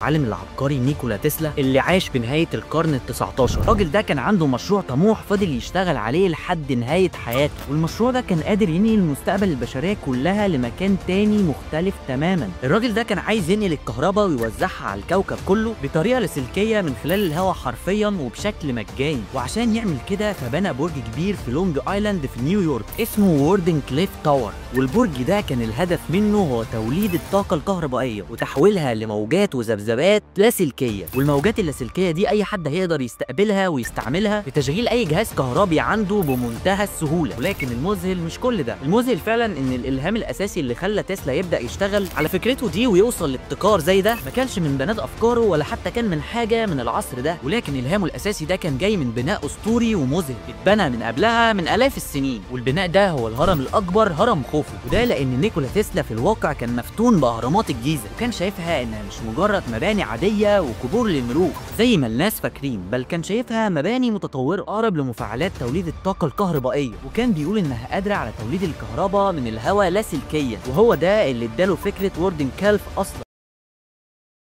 العالم العبقري نيكولا تسلا اللي عاش في نهاية القرن ال19. الراجل ده كان عنده مشروع طموح فضل يشتغل عليه لحد نهاية حياته، والمشروع ده كان قادر ينقل مستقبل البشرية كلها لمكان تاني مختلف تماما. الراجل ده كان عايز ينقل الكهرباء ويوزعها على الكوكب كله بطريقة لاسلكية من خلال الهواء حرفيا وبشكل مجاني، وعشان يعمل كده فبنى برج كبير في لونج ايلاند في نيويورك اسمه ووردن كليف تاور. والبرج ده كان الهدف منه هو توليد الطاقة الكهربائية وتحويلها لموجات وذبذبات لاسلكيه، والموجات اللاسلكيه دي اي حد هيقدر يستقبلها ويستعملها لتشغيل اي جهاز كهربي عنده بمنتهى السهوله. ولكن المذهل مش كل ده، المذهل فعلا ان الالهام الاساسي اللي خلى تسلا يبدا يشتغل على فكرته دي ويوصل لابتكار زي ده ما كانش من بنات افكاره ولا حتى كان من حاجه من العصر ده، ولكن الهامه الاساسي ده كان جاي من بناء اسطوري ومذهل اتبنى من قبلها من الاف السنين. والبناء ده هو الهرم الاكبر، هرم خوفو، وده لان نيكولا تسلا في الواقع كان مفتون باهرامات الجيزه وكان شايفها انها مش مجرد مباني عاديه وقبور للملوك زي ما الناس فاكرين، بل كان شايفها مباني متطوره اقرب لمفاعلات توليد الطاقه الكهربائيه، وكان بيقول انها قادره على توليد الكهرباء من الهواء لاسلكيا، وهو ده اللي اداله فكره ووردن كليف اصلا.